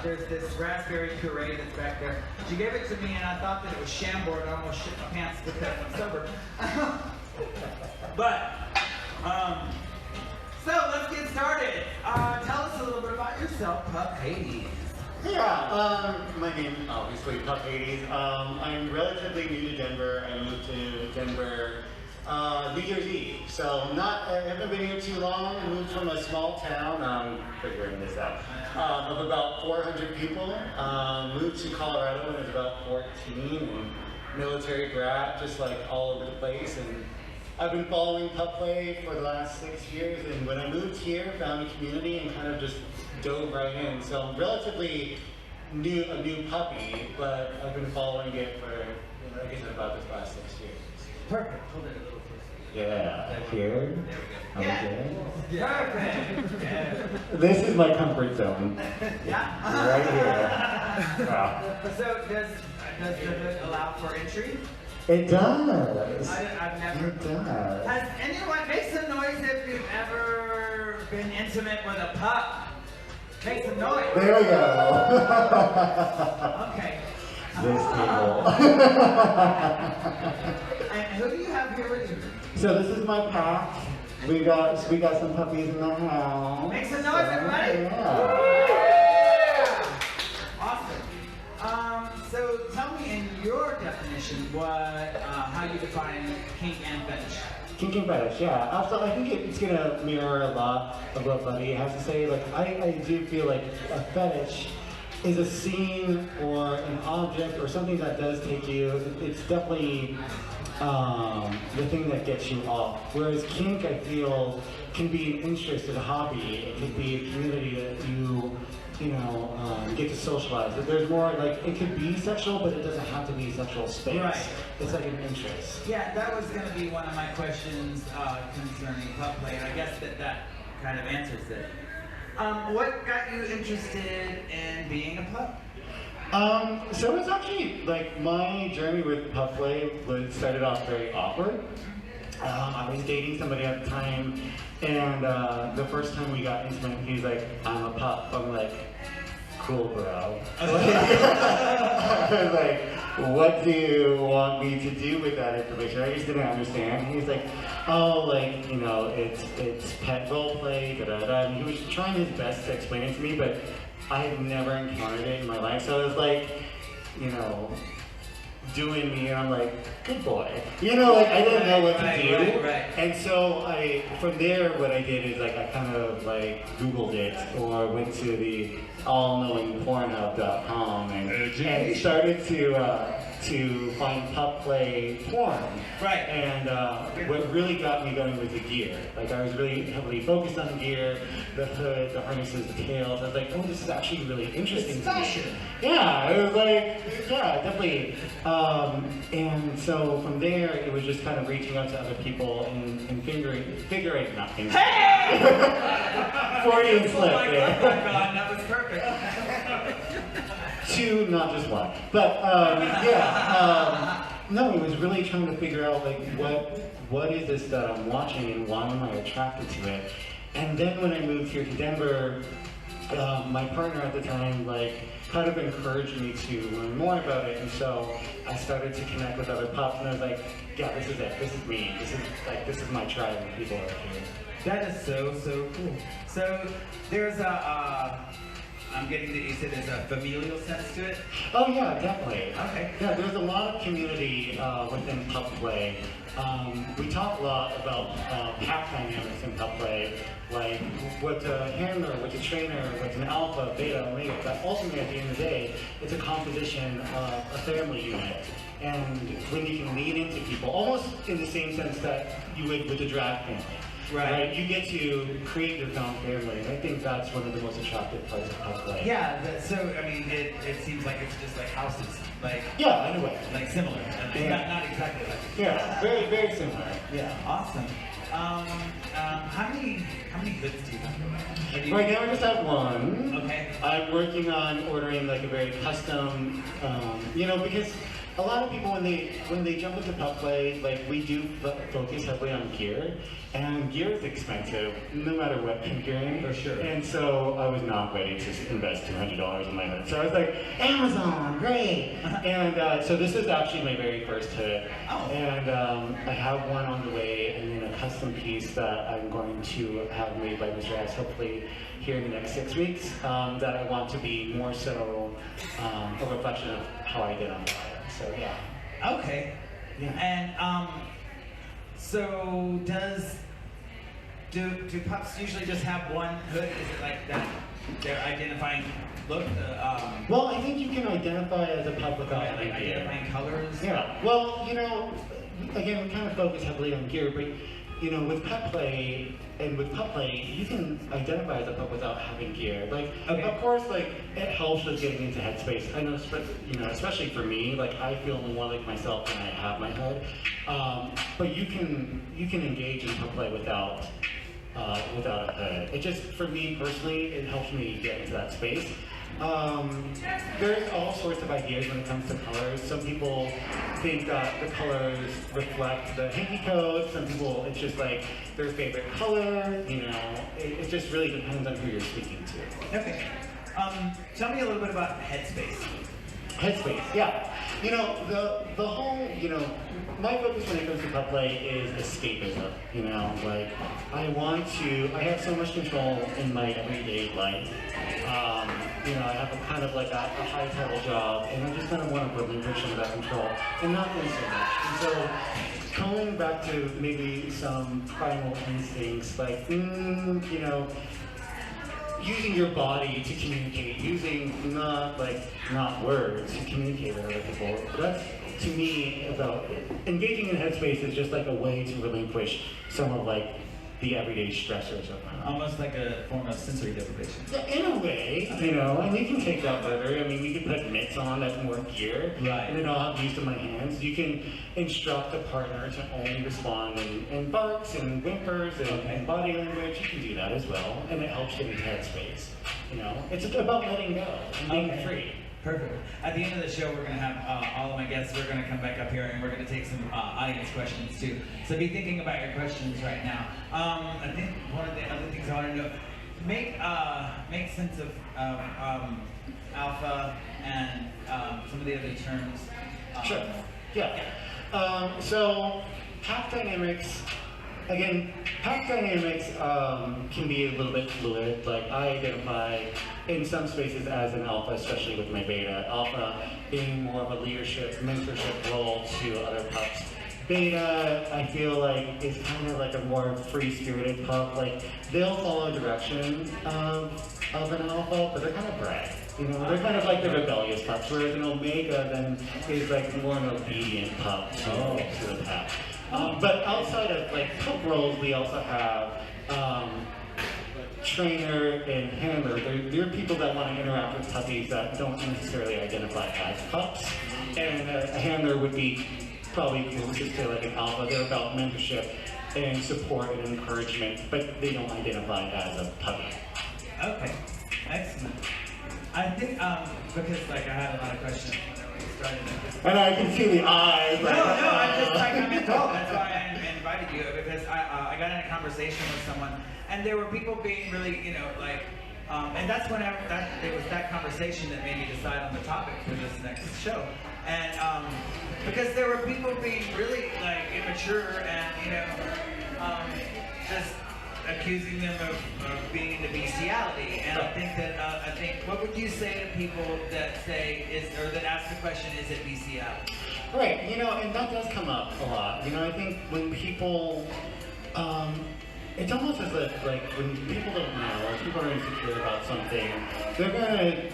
there's this raspberry puree that's back there. She gave it to me and I thought that it was Chambord and I almost shit my pants because I'm sober. But, so let's get started. Tell us a little bit about yourself, Pup Hades. Yeah, my name obviously Pup Hades. I'm relatively new to Denver. I moved to Denver New Year's Eve, so I haven't been here too long. I moved from a small town, figuring this out, of about 400 people. Moved to Colorado when I was about 14, and military brat, just like all over the place. And I've been following pup play for the last 6 years, and when I moved here, found a community and kind of just dove right in. So I'm relatively a new puppy, but I've been following it for, like I said, about this last 6 years. Perfect. Hold it a little closer. Yeah, here. Yeah. Perfect. Yeah. This is my comfort zone. Yeah. Right here. Wow. So does the hood allow for entry? It does. I've never. It does. Has anyone make some noise if you've ever been intimate with a pup? Make some noise. There we go. Okay. This table. And who do you have here with you? So this is my pack. We got some puppies in the house. Make some noise, everybody. Yeah. Awesome. So tell me in your definition how you define kink and fetish. Kink and fetish, yeah. Also, I think it's gonna mirror a lot of what Buddy has to say. Like, I do feel like a fetish is a scene or an object or something that does take you. It's definitely the thing that gets you off. Whereas kink, I feel, can be an interest, a hobby. It could be a community that you get to socialize. There's more like, it could be sexual, but it doesn't have to be sexual space. Right. It's like an interest. Yeah, that was going to be one of my questions concerning pup play, and I guess that kind of answers it. What got you interested in being a pup? So it's actually, like, my journey with pup play started off very awkward. I was dating somebody at the time, and the first time we got intimate, he's like, I'm a pup. I'm like, cool, bro. I was like, what do you want me to do with that information? I just didn't understand. He's like, oh, like, it's pet role play, da-da-da. And he was trying his best to explain it to me, but I had never encountered it in my life. So I was like, doing me, and I'm like, good boy. I didn't know what to do. Right. And so from there, what I did is I kind of Googled it, or went to the all-knowing Pornhub.com and started to find pup play porn. Right. And what really got me going was the gear. Like, I was really heavily focused on the gear, the hood, the harnesses, the tails. I was like, oh, this is actually really interesting. It's fashion. Yeah, it was like, yeah, definitely. And so from there, it was just kind of reaching out to other people and figuring nothing. Hey! Freudian slip. Oh my God, that was perfect. Two, not just one. But no, it was really trying to figure out what is this that I'm watching and why am I attracted to it. And then when I moved here to Denver, my partner at the time kind of encouraged me to learn more about it, and so I started to connect with other pups, and I was like, yeah, this is it. This is me. This is my tribe of people over here. That is so cool. So there's I'm getting that you said there's a familial sense to it? Oh yeah, definitely. Okay. Yeah, there's a lot of community within pup play. We talk a lot about pack dynamics in pup play, like what's a handler, what's a trainer, what's an alpha, beta, omega. But ultimately, at the end of the day, it's a composition of a family unit. And when you can lean into people, almost in the same sense that you would with a drag family. Right. You get to create your own family, and I think that's one of the most attractive parts of pup play. Yeah, so I mean, it seems like it's just like houses, yeah, in a way, similar, not exactly like. Yeah, very very similar. Yeah, awesome. How many hoods do you have? Right now I just have one. Okay. I'm working on ordering a very custom, because a lot of people when they jump into pup play, like we do focus heavily on gear, and gear is expensive, no matter what you're gearing. For sure. And so I was not ready to invest $200 in my hood. So I was like, Amazon, great! And so this is actually my very first hood. Oh. And I have one on the way, and then a custom piece that I'm going to have made by Mr. S, hopefully here in the next 6 weeks, that I want to be more so a reflection of how I identify it. So yeah. Okay. Yeah. And so do pups usually just have one hood? Is it like that? Their identifying look? Well, I think you can identify as a pup without like having gear. identifying colors? Yeah. Well, you know, again, we kind of focus heavily on gear, but you know, with pet play and with pup play, you can identify as a pup without having gear. Like, Okay. of course, like it helps with getting into headspace. I know, you know, especially for me, like I feel more like myself when I have my hood. But you can engage in pup play without a hood. It just, for me personally, it helps me get into that space. There's all sorts of ideas when it comes to colors. Some people think that the colors reflect the hanky code. Some people, it's just like their favorite color. You know, it just really depends on who you're speaking to. Okay. Tell me a little bit about headspace. Headspace, yeah. You know, the whole, you know, my focus when it comes to pup play is escapism. You know, like I have so much control in my everyday life. You know, I have a kind of like a high title job, and I just kind of want to relinquish some of that control and not think so much. And so, going back to maybe some primal instincts, like, you know, using your body to communicate, using not words to communicate with other people. That's, to me, about engaging in headspace is just like a way to relinquish some of like the everyday stressors of my life. Almost like a form of sensory deprivation. Yeah, in a way, you know, and we can take that further. I mean, we can put mitts on that's more gear, Right. and then I'll have use of my hands. You can instruct a partner to only respond in barks and whimpers and body language. You can do that as well, and it helps get into headspace. You know, it's about letting go and being free. Perfect. At the end of the show, we're going to have all of my guests, we're going to come back up here and we're going to take some audience questions too. So be thinking about your questions right now. I think one of the other things I want to know, make sense of alpha and some of the other terms. Sure. Yeah. So pack dynamics. Again, pack dynamics can be a little bit fluid. Like I identify in some spaces as an alpha, especially with my beta. Alpha being more of a leadership, mentorship role to other pups. Beta, I feel like, is kind of like a more free-spirited pup. Like they'll follow direction of an alpha, but they're kind of brat. You know, they're kind of like the rebellious pups, whereas an omega then is like more an obedient pup to the pack. But outside of like pup roles, we also have trainer and handler. They're people that want to interact with puppies that don't necessarily identify as pups. And a handler would be probably closest to like an alpha. They're about mentorship and support and encouragement, but they don't identify as a puppy. Okay, excellent. I think because like I had a lot of questions when we started. And I can see the eyes. No, I'm just like I'm involved. That's why I invited you, because I got in a conversation with someone, and there were people being really, you know, like, and that's whenever it was that conversation that made me decide on the topic for this next show, and because there were people being really like immature and you know, just accusing them of being into bestiality, and I think what would you say to people that say that ask the question, is it bestiality? Right, you know, and that does come up a lot. You know, I think when people, it's almost as if like when people don't know or people are insecure about something, they're gonna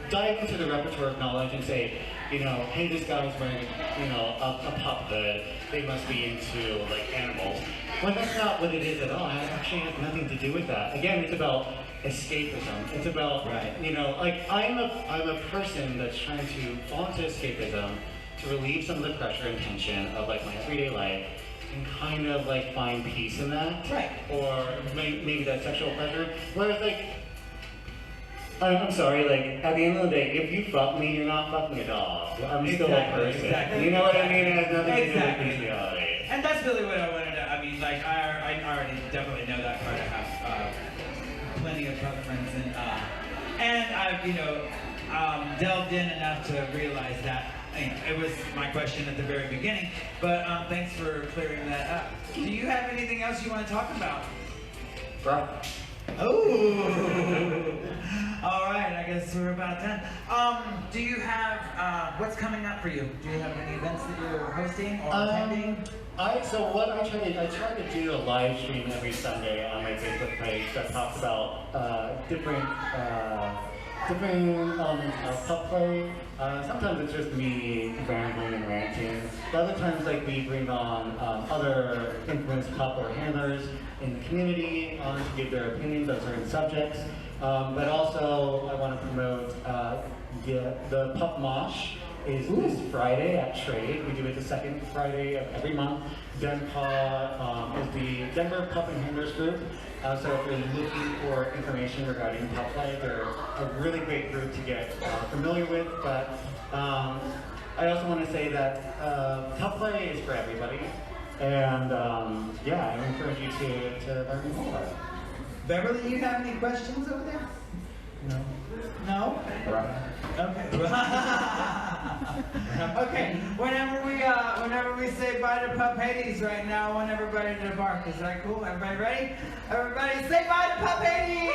dive into the repertoire of knowledge and say, you know, hey, this guy's wearing, you know, a pup hood. They must be into like animals. When that's not what it is at all. It actually has nothing to do with that. Again, it's about escapism. It's about, you know, like I'm a person that's trying to fall into escapism to relieve some of the pressure and tension of like my everyday life and kind of like find peace in that. Right. Or maybe that sexual pleasure. Whereas like I'm sorry, like, at the end of the day, if you fuck me, you're not fucking a dog. I'm still a person. Exactly. You know what I mean? It has nothing to do Exactly. with bestiality. And that's really what I wanted to, I mean, like, I already definitely know that part. I have plenty of pup friends, and I've, you know, delved in enough to realize that, you know, it was my question at the very beginning, but thanks for clearing that up. Do you have anything else you want to talk about? Bro. Oh, all right. I guess we're about done. Do you have what's coming up for you? Do you have any events that you're hosting or attending? I try to do a live stream every Sunday on my Facebook page that talks about different elements of pup play. Sometimes it's just me rambling and ranting. But other times, like, we bring on other influenced pup or handlers in the community to give their opinions on certain subjects. But also, I want to promote the Pup Mosh is this Friday at Trade. We do it the second Friday of every month. DenPaw is the Denver Pup and Handlers Group. So if you're looking for information regarding pup play, they're a really great group to get familiar with. But I also want to say that pup play is for everybody. And yeah, I encourage you to learn more about it. Beverly, you have any questions over there? No. No? Right. Okay. Okay. Whenever we say bye to Pup Hades right now, I want everybody to bark. Is that cool? Everybody ready? Everybody say bye to Pup Hades!